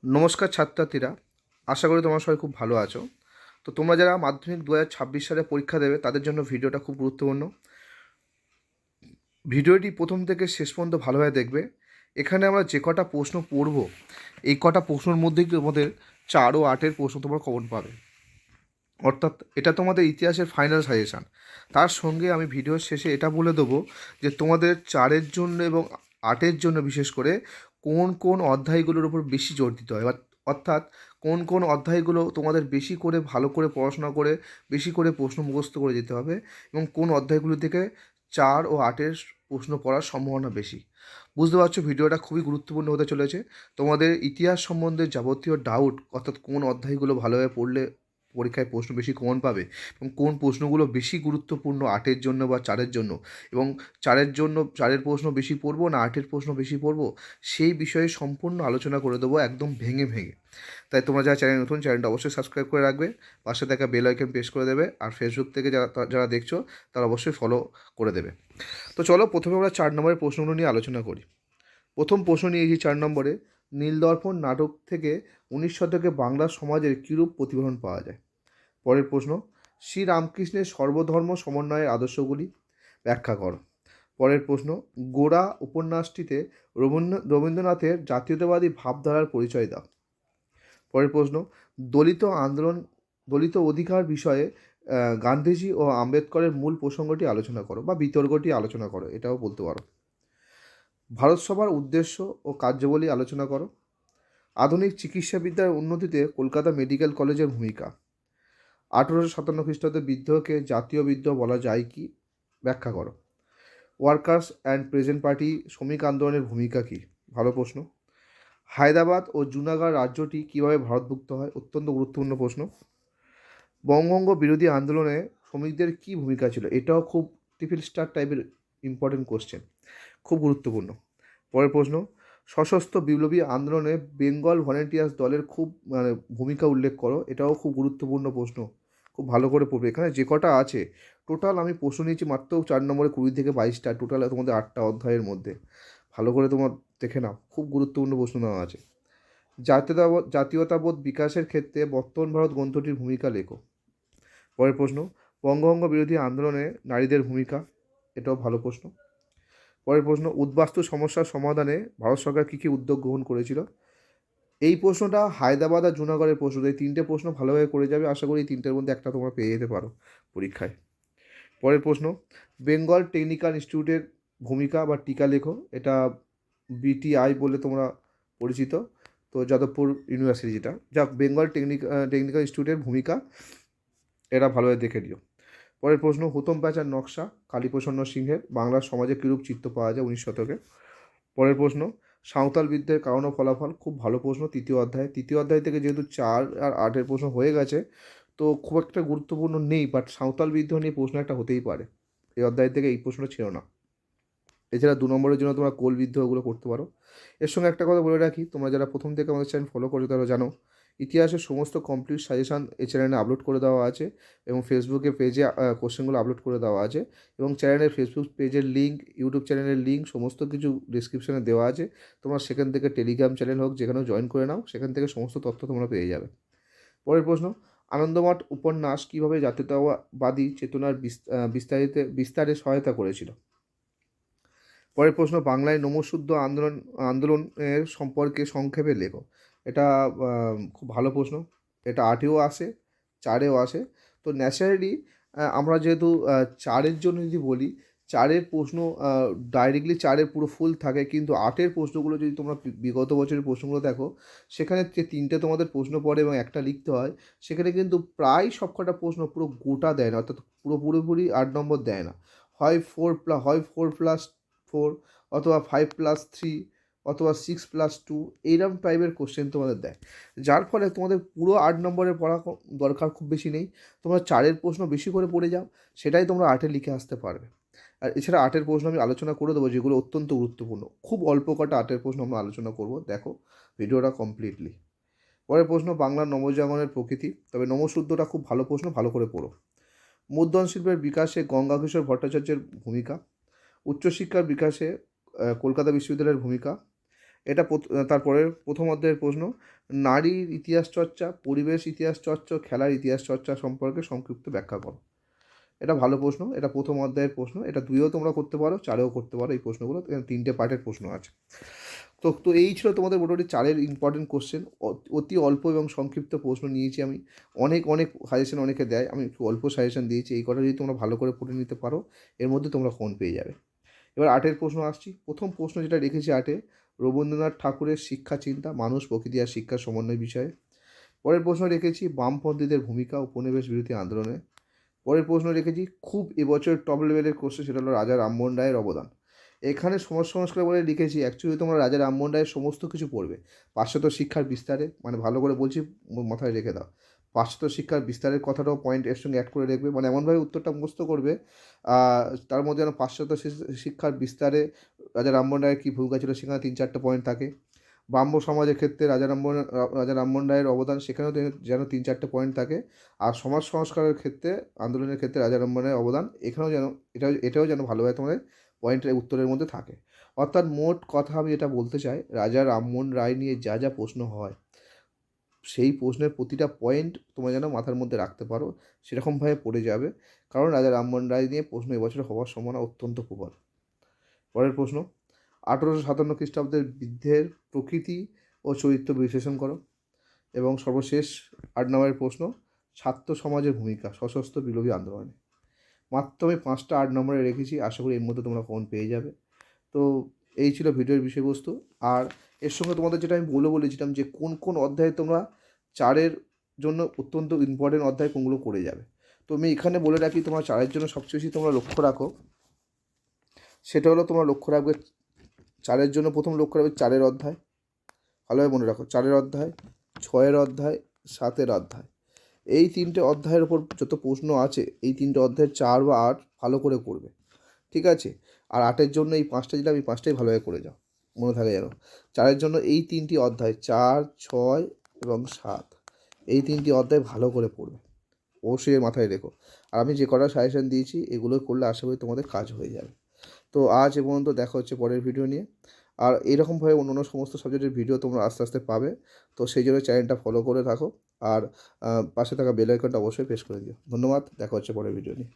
নমস্কার ছাত্রছাত্রীরা, আশা করি তোমরা সবাই খুব ভালো আছো। তো তোমরা যারা মাধ্যমিক 2026 সালে পরীক্ষা দেবে তাদের জন্য ভিডিওটা খুব গুরুত্বপূর্ণ। ভিডিওটি প্রথম থেকে শেষ পর্যন্ত ভালোভাবে দেখবে। এখানে আমরা যে কটা প্রশ্ন পড়ব, এই কটা প্রশ্নের মধ্যেই তোমাদের 4 ও 8-এর প্রশ্ন তোমরা কমন পাবে। অর্থাৎ এটা তোমাদের ইতিহাসের ফাইনাল সাজেশান। তার সঙ্গে আমি ভিডিওর শেষে এটা বলে দেবো যে তোমাদের 4-এর জন্য এবং 8-এর জন্য বিশেষ করে কোন কোন অধ্যায়গুলোর উপর বেশি জোর দিতে হয়, অর্থাৎ কোন কোন অধ্যায়গুলো তোমাদের বেশি করে ভালো করে পড়াশোনা করে বেশি করে প্রশ্ন মুখস্থ করে যেতে হবে এবং কোন অধ্যায়গুলো থেকে 4 ও 8-এর প্রশ্ন পড়ার সম্ভাবনা বেশি। বুঝতে পারছো ভিডিওটা খুবই গুরুত্বপূর্ণ হতে চলেছে। তোমাদের ইতিহাস সম্বন্ধে যাবতীয় ডাউট, অর্থাৎ কোন অধ্যায়গুলো ভালোভাবে পড়লে পরীক্ষায় প্রশ্ন বেশি কমন পাবে এবং কোন প্রশ্নগুলো বেশি গুরুত্বপূর্ণ 8-এর জন্য বা 4-এর জন্য, এবং 4-এর জন্য 4-এর প্রশ্ন বেশি পড়বো না 8-এর প্রশ্ন বেশি পড়বো, সেই বিষয়ে সম্পূর্ণ আলোচনা করে দেবো একদম ভেঙে ভেঙে। তাই তোমরা যারা চ্যানেল নতুন, চ্যানেলটা অবশ্যই সাবস্ক্রাইব করে রাখবে, পাশে থাকা বেল আইকন প্রেস করে দেবে, আর ফেসবুক থেকে যারা যারা দেখছো তারা অবশ্যই ফলো করে দেবে। তো চলো প্রথমে আমরা 4 নম্বরের প্রশ্নগুলো নিয়ে আলোচনা করি। প্রথম প্রশ্ন নিয়েছি 4 নম্বরে, নীলদর্পণ নাটক থেকে 19 শতকে বাংলা সমাজের কীরূপ প্রতিফলন পাওয়া যায়। পরের প্রশ্ন, শ্রীরামকৃষ্ণের সর্বধর্ম সমন্বয়ের আদর্শগুলি ব্যাখ্যা করো। পরের প্রশ্ন, গোরা উপন্যাসটিতে রবীন্দ্রনাথের জাতীয়তাবাদী ভাবধারার পরিচয় দাও। পরের প্রশ্ন, দলিত আন্দোলন দলিত অধিকার বিষয়ে গান্ধীজি ও আম্বেদকরের মূল প্রসঙ্গটি আলোচনা করো বা বিতর্কটি আলোচনা করো, এটাও বলতে পারো। ভারত সভার উদ্দেশ্য ও কার্যাবলী আলোচনা করো। আধুনিক চিকিৎসাবিদ্যার উন্নতিতে কলকাতা মেডিকেল কলেজের ভূমিকা। 1857 খ্রিস্টাব্দে বিদ্রোহকে জাতীয় বিদ্রোহ বলা যায় কি, ব্যাখ্যা করো। ওয়ার্কার্স অ্যান্ড প্রেজেন্ট পার্টি শ্রমিক আন্দোলনের ভূমিকা কী, ভালো প্রশ্ন। হায়দ্রাবাদ ও জুনাগড় রাজ্যটি কীভাবে ভারতভুক্ত হয়, অত্যন্ত গুরুত্বপূর্ণ প্রশ্ন। বঙ্গভঙ্গ বিরোধী আন্দোলনে শ্রমিকদের কী ভূমিকা ছিল, এটাও খুব টিফিল স্টার টাইপের ইম্পর্টেন্ট কোশ্চেন, খুব গুরুত্বপূর্ণ। পরের প্রশ্ন, সশস্ত্র বিপ্লবী আন্দোলনে বেঙ্গল ভলেন্টিয়ার্স দলের খুব ভূমিকা উল্লেখ করো, এটাও খুব গুরুত্বপূর্ণ প্রশ্ন, খুব ভালো করে পড়বে। এখানে যে কটা আছে, টোটাল আমি প্রশ্ন নিয়েছি মাত্র 4 নম্বরে 20 থেকে 22টা, টোটাল তোমাদের 8টা অধ্যায়ের মধ্যে। ভালো করে তোমার দেখে নাও, খুব গুরুত্বপূর্ণ প্রশ্ন নেওয়া আছে। জাতীয়তাবোধ বিকাশের ক্ষেত্রে বর্তমান ভারত গ্রন্থটির ভূমিকা লেখো। পরের প্রশ্ন, বঙ্গভঙ্গ বিরোধী আন্দোলনে নারীদের ভূমিকা, এটাও ভালো প্রশ্ন। পরের প্রশ্ন, উদ্বাস্তু সমস্যার সমাধানে ভারত সরকার কী কী উদ্যোগ গ্রহণ করেছিল। এই প্রশ্নটা হায়দ্রাবাদ আর জুনাগড়ের প্রশ্ন, এই 3টে প্রশ্ন ভালোভাবে করে যাবে, আশা করি এই 3টের মধ্যে একটা তোমরা পেয়ে যেতে পারো পরীক্ষায়। পরের প্রশ্ন, বেঙ্গল টেকনিক্যাল ইনস্টিটিউটের ভূমিকা বা টিকা লেখো, এটা বিটিআই বলে তোমরা পরিচিত, তো যাদবপুর ইউনিভার্সিটি যেটা, যা বেঙ্গল টেকনিক্যাল ইনস্টিটিউটের ভূমিকা, এটা ভালোভাবে দেখে নিও। পরের প্রশ্ন, হুতম প্যাঁচার নকশা কালীপ্রসন্ন সিংহের বাংলার সমাজে কীরূপ চিত্র পাওয়া যায় 19 শতকে। পরের প্রশ্ন, সাঁওতাল বিদ্রোহের কারণ ও ফলাফল, খুব ভালো প্রশ্ন, তৃতীয় অধ্যায় থেকে যেহেতু 4 আর 8-এর প্রশ্ন হয়ে গেছে, তো খুব একটা গুরুত্বপূর্ণ নেই, বাট সাঁওতাল বিদ্রোহ নিয়ে প্রশ্ন একটা হতেই পারে, এই অধ্যায় থেকে এই প্রশ্নটা ছিল না। এছাড়া 2 নম্বরের জন্য তোমরা কোল বিদ্রোহগুলো করতে পারো। এর সঙ্গে একটা কথা বলে রাখি, তোমরা যারা প্রথম থেকে আমাদের চ্যানেল ফলো করছো তারা জানো ইতিহাসের সমস্ত কমপ্লিট সাজেশান এই চ্যানেলে আপলোড করে দেওয়া আছে, এবং ফেসবুকে পেজে কোশ্চেনগুলো আপলোড করে দেওয়া আছে, এবং চ্যানেলের ফেসবুক পেজের লিঙ্ক, ইউটিউব চ্যানেলের লিঙ্ক সমস্ত কিছু ডিসক্রিপশানে দেওয়া আছে। তোমরা সেখান থেকে টেলিগ্রাম চ্যানেল হোক যেখানেও জয়েন করে নাও, সেখান থেকে সমস্ত তথ্য তোমরা পেয়ে যাবে। পরের প্রশ্ন, আনন্দমঠ উপন্যাস কীভাবে জাতীয়তাবাদী চেতনার বিস্তারে সহায়তা করেছিল। পরের প্রশ্ন, বাংলায় নমঃশূদ্র আন্দোলনের সম্পর্কে সংক্ষেপে লেখো, এটা খুব ভালো প্রশ্ন, এটা 8এও আসে 4এও আসে। তো ন্যাচারালি আমরা যেহেতু 4-এর জন্য যদি বলি, 4-এর প্রশ্ন ডাইরেক্টলি 4-এর পুরো ফুল থাকে, কিন্তু 8-এর প্রশ্নগুলো যদি তোমরা বিগত বছরের প্রশ্নগুলো দেখো, সেখানে যে 3টে তোমাদের প্রশ্ন পড়ে এবং একটা লিখতে হয়, সেখানে কিন্তু প্রায় সবকটা প্রশ্ন পুরো গোটা দেয় না, অর্থাৎ পুরোপুরি 8 নম্বর দেয় না, হয় 4+4 অথবা 5+3 অথবা 6+2, এইরকম টাইপের কোশ্চেন তোমাদের দেয়, যার ফলে তোমাদের পুরো 8 নম্বরের পড়া দরকার খুব বেশি নেই। তোমরা 4-এর প্রশ্ন বেশি করে পড়ে যাও, সেটাই তোমরা 8-এ লিখে আসতে পারবে। আর এছাড়া 8-এর প্রশ্ন আমি আলোচনা করে দেবো যেগুলো অত্যন্ত গুরুত্বপূর্ণ, খুব অল্প কটা 8-এর প্রশ্ন আমরা আলোচনা করব, দেখো ভিডিওটা কমপ্লিটলি। পরের প্রশ্ন, বাংলার নবজাগরণের প্রকৃতি, তবে নমঃশূদ্রটা খুব ভালো প্রশ্ন, ভালো করে পড়ো। মুদ্রণ শিল্পের বিকাশে গঙ্গাকিশোর ভট্টাচার্যের ভূমিকা। উচ্চশিক্ষার বিকাশে কলকাতা বিশ্ববিদ্যালয়ের ভূমিকা। এটা তারপরে প্রথম অধ্যায়ের প্রশ্ন, নারীর ইতিহাস চর্চা, পরিবেশ ইতিহাস চর্চা, খেলার ইতিহাস চর্চা সম্পর্কে সংক্ষিপ্ত ব্যাখ্যা করো। এটা ভালো প্রশ্ন, এটা প্রথম অধ্যায়ের প্রশ্ন, এটা 2-এও তোমরা করতে পারো, 4-এও করতে পারো এই প্রশ্নগুলো, এখানে 3টে পার্টের প্রশ্ন আছে। তো এই ছিল তোমাদের মোটামুটি 4-এর ইম্পর্টেন্ট কোশ্চেন। অতি অল্প এবং সংক্ষিপ্ত প্রশ্ন নিয়েছি আমি। অনেক অনেক সাজেশন অনেকে দেয়, আমি একটু অল্প সাজেশন দিয়েছি। এই কটা যদি তোমরা ভালো করে পড়ে নিতে পারো, এর মধ্যে তোমরা ফোন পেয়ে যাবে। এবার 8-এর প্রশ্ন আসছি। প্রথম প্রশ্ন যেটা রেখেছি 8-এ, রবীন্দ্রনাথ ঠাকুরের শিক্ষা চিন্তা, মানুষ, প্রকৃতি আর শিক্ষার সমন্বয় বিষয়ে। পরের প্রশ্ন রেখেছি বামপন্থীদের ভূমিকা উপনিবেশ বিরোধী আন্দোলনে। পরের প্রশ্ন রেখেছি খুব এবছর টপ লেভেলের কোশ্চেন, সেটা হলো রাজা রামমোহন রায়ের অবদান। এখানে সমাজ সংস্কার বলে লিখেছি, অ্যাকচুয়ালি তোমরা রাজা রামমোহন রায়ের সমস্ত কিছু পড়বে। পাশ্চাত্য শিক্ষার বিস্তারে, মানে ভালো করে বলছি, মাথায় রেখে দাও, পাশ্চাত্য শিক্ষার বিস্তারের কথাটাও পয়েন্ট এর সঙ্গে অ্যাড করে রাখবে, মানে এমনভাবে উত্তরটা মুখস্থ করবে তার মধ্যে যেন পাশ্চাত্য শিক্ষার বিস্তারে রাজা রামমোহন রায়ের কী ভূমিকা ছিল সেখানে 3-4টে পয়েন্ট থাকে। ব্রাহ্ম সমাজের ক্ষেত্রে রাজা রামমোহন রায়ের অবদান, সেখানেও যেন 3-4টে পয়েন্ট থাকে। আর সমাজ সংস্কারের ক্ষেত্রে, আন্দোলনের ক্ষেত্রে রাজা রামমোহন রায়ের অবদান, এখানেও যেন এটাও যেন ভালোভাবে তোমাদের পয়েন্টের উত্তরের মধ্যে থাকে। অর্থাৎ মোট কথা আমি যেটা বলতে চাই, রাজা রামমোহন রায় নিয়ে যা যা প্রশ্ন হয়, সেই প্রশ্নের প্রতিটা পয়েন্ট তোমরা যেন মাথার মধ্যে রাখতে পারো, সেরকমভাবে পড়ে যাবে। কারণ রাজা রামমোহন রায় নিয়ে প্রশ্ন এবছর হওয়ার সম্ভাবনা অত্যন্ত প্রবল। পরের প্রশ্ন, 1857 খ্রিস্টাব্দের যুদ্ধের প্রকৃতি ও চরিত্র বিশ্লেষণ করো। এবং সর্বশেষ 8 নম্বরের প্রশ্ন, ছাত্র সমাজের ভূমিকা সশস্ত্র বিপ্লবী আন্দোলনে। মাত্র আমি 5টা 8 নম্বরে রেখেছি, আশা করি এর মধ্যে তোমরা কমন পেয়ে যাবে। তো এই ছিল ভিডিওর বিষয়বস্তু। আর এর সঙ্গে তোমাদের যেটা আমি বলেছিলাম যে কোন কোন অধ্যায়ে তোমরা 4-এর জন্য অত্যন্ত ইম্পর্টেন্ট অধ্যায় কোনগুলো করে যাবে। তো আমি এখানে বলে রাখি, তোমরা 4-এর জন্য সবচেয়ে বেশি তোমরা লক্ষ্য রাখো, সেটা হলো তোমরা লক্ষ্য রাখবে 4-এর জন্য প্রথম লক্ষ্য রাখবে 4-এর অধ্যায়, ভালোভাবে মনে রাখো, 4-এর অধ্যায়, 6-এর অধ্যায়, 7-এর অধ্যায়। এই 3টে অধ্যায়ের ওপর যত প্রশ্ন আছে, এই 3টে অধ্যায়ের 4 বা 8 ভালো করে করবে, ঠিক আছে? আর 8-এর জন্য এই 5টা যেটা, আমি 5টাই ভালোভাবে করে যাও, মনে থাকে যেন। 4-এর জন্য এই 3টি অধ্যায়, 4, 6 এবং 7, এই 3টি অধ্যায় ভালো করে পড়বে, অবশ্যই মাথায় রেখো। আর আমি যে কটা সাজেশন দিয়েছি, এগুলো করলে আশা করি তোমাদের কাজ হয়ে যাবে। তো আজ এ পর্যন্ত, দেখা হচ্ছে পরের ভিডিও নিয়ে। আর এরকমভাবে অন্য সমস্ত সাবজেক্টের ভিডিও তোমরা আস্তে আস্তে পাবে। তো সেই জন্য চ্যানেলটা ফলো করে রাখো। আর পাশে থাকা বেল আইকনটা অবশ্যই প্রেস করে দিও। ধন্যবাদ, দেখা হচ্ছে পরের ভিডিও নিয়ে।